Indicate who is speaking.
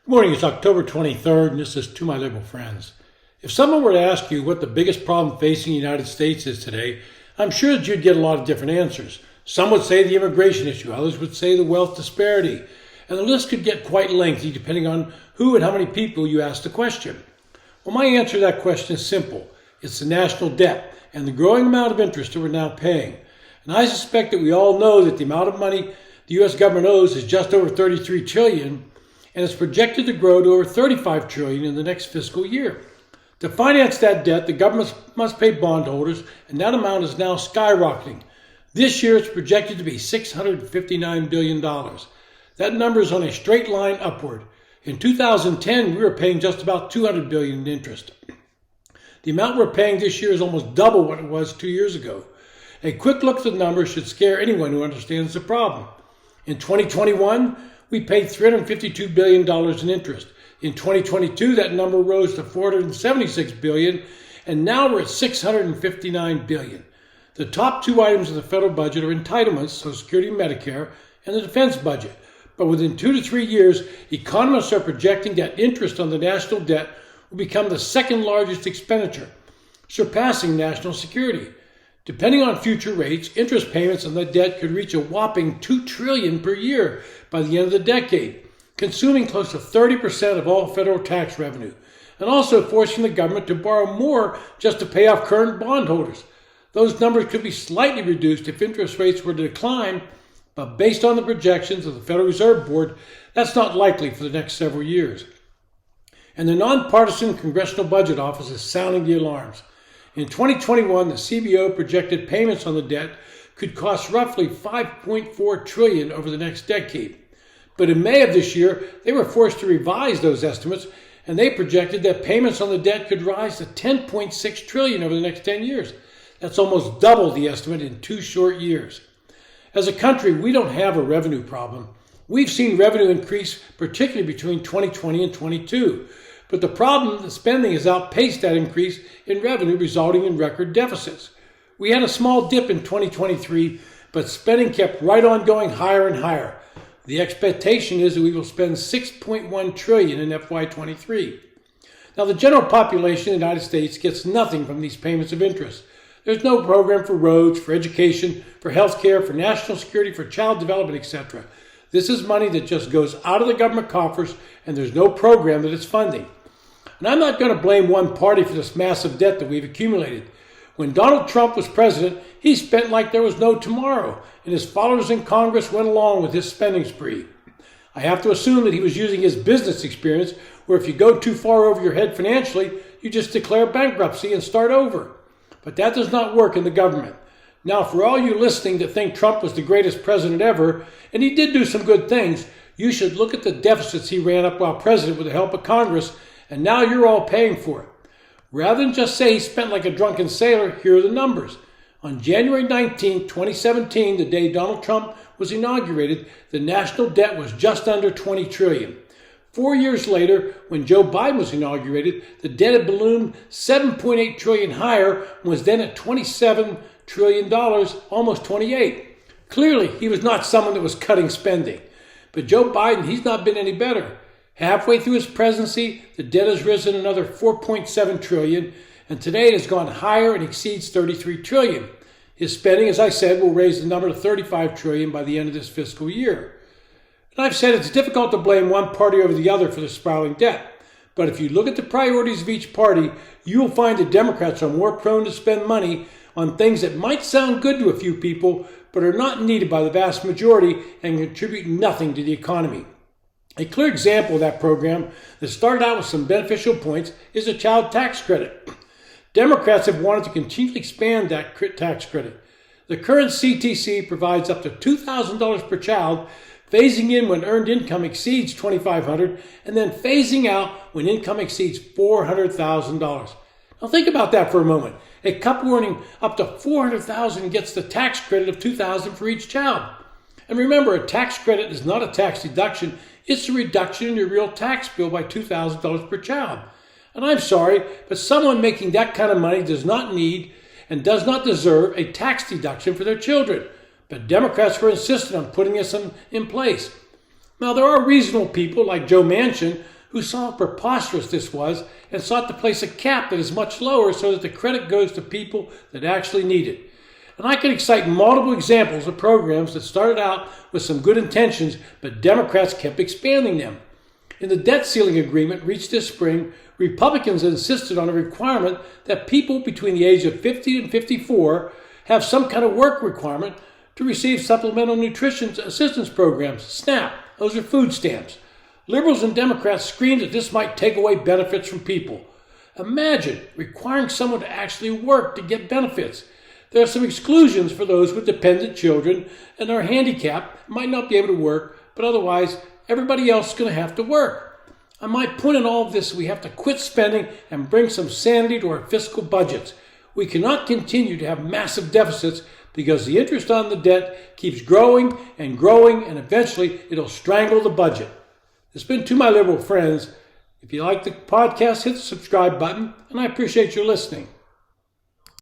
Speaker 1: Good morning, it's October 23rd, and this is To My Liberal Friends. If someone were to ask you what the biggest problem facing the United States is today, I'm sure that you'd get a lot of different answers. Some would say the immigration issue, others would say the wealth disparity, and the list could get quite lengthy depending on who and how many people you ask the question. Well, my answer to that question is simple. It's the national debt and the growing amount of interest that we're now paying. And I suspect that we all know that the amount of money the U.S. government owes is just over $33 trillion, and it's projected to grow to over $35 trillion in the next fiscal year. To finance that debt, the government must pay bondholders, and that amount is now skyrocketing. This year, it's projected to be $659 billion. That number is on a straight line upward. In 2010, we were paying just about $200 billion in interest. The amount we're paying this year is almost double what it was 2 years ago. A quick look at the numbers should scare anyone who understands the problem. In 2021, we paid $352 billion in interest. In 2022, that number rose to $476 billion, and now we're at $659 billion. The top two items in the federal budget are entitlements, Social Security and Medicare, and the defense budget. But within 2 to 3 years, economists are projecting that interest on the national debt will become the second largest expenditure, surpassing national security. Depending on future rates, interest payments on that debt could reach a whopping $2 trillion per year by the end of the decade, consuming close to 30% of all federal tax revenue, and also forcing the government to borrow more just to pay off current bondholders. Those numbers could be slightly reduced if interest rates were to decline, but based on the projections of the Federal Reserve Board, that's not likely for the next several years. And the nonpartisan Congressional Budget Office is sounding the alarms. In 2021, the CBO projected payments on the debt could cost roughly $5.4 trillion over the next decade. But in May of this year, they were forced to revise those estimates, and they projected that payments on the debt could rise to $10.6 trillion over the next 10 years. That's almost double the estimate in 2 short years. As a country, we don't have a revenue problem. We've seen revenue increase, particularly between 2020 and 22. But the problem, the spending has outpaced that increase in revenue, resulting in record deficits. We had a small dip in 2023, but spending kept right on going higher and higher. The expectation is that we will spend $6.1 trillion in FY23. Now, the general population in the United States gets nothing from these payments of interest. There's no program for roads, for education, for health care, for national security, for child development, etc. This is money that just goes out of the government coffers, and there's no program that it's funding. And I'm not going to blame one party for this massive debt that we've accumulated. When Donald Trump was president, he spent like there was no tomorrow, and his followers in Congress went along with his spending spree. I have to assume that he was using his business experience, where if you go too far over your head financially, you just declare bankruptcy and start over. But that does not work in the government. Now, for all you listening that think Trump was the greatest president ever, and he did do some good things, you should look at the deficits he ran up while president with the help of Congress, and now you're all paying for it. Rather than just say he spent like a drunken sailor, here are the numbers. On January 19, 2017, the day Donald Trump was inaugurated, the national debt was just under $20 trillion. 4 years later, when Joe Biden was inaugurated, the debt had ballooned $7.8 trillion higher and was then at $27 trillion, almost 28. Clearly, he was not someone that was cutting spending. But Joe Biden, he's not been any better. Halfway through his presidency, the debt has risen another $4.7 trillion, and today it has gone higher and exceeds $33 trillion. His spending, as I said, will raise the number to $35 trillion by the end of this fiscal year. And I've said it's difficult to blame one party over the other for the spiraling debt. But if you look at the priorities of each party, you will find that Democrats are more prone to spend money on things that might sound good to a few people, but are not needed by the vast majority and contribute nothing to the economy. A clear example of that program that started out with some beneficial points is the child tax credit. Democrats have wanted to continually expand that tax credit. The current CTC provides up to $2,000 per child, phasing in when earned income exceeds $2,500 and then phasing out when income exceeds $400,000. Now think about that for a moment. A couple earning up to $400,000 gets the tax credit of $2,000 for each child. And remember, a tax credit is not a tax deduction. It's a reduction in your real tax bill by $2,000 per child. And I'm sorry, but someone making that kind of money does not need and does not deserve a tax deduction for their children. But Democrats were insistent on putting this in place. Now, there are reasonable people like Joe Manchin who saw how preposterous this was and sought to place a cap that is much lower so that the credit goes to people that actually need it. And I can cite multiple examples of programs that started out with some good intentions, but Democrats kept expanding them. In the debt ceiling agreement reached this spring, Republicans insisted on a requirement that people between the age of 50 and 54 have some kind of work requirement to receive supplemental nutrition assistance programs, SNAP. Those are food stamps. Liberals and Democrats screamed that this might take away benefits from people. Imagine requiring someone to actually work to get benefits. There are some exclusions for those with dependent children and are handicapped, might not be able to work, but otherwise everybody else is going to have to work. My point in all of this, we have to quit spending and bring some sanity to our fiscal budgets. We cannot continue to have massive deficits because the interest on the debt keeps growing, and eventually it'll strangle the budget. It's been To My Liberal Friends. If you like the podcast, hit the subscribe button, and I appreciate your listening.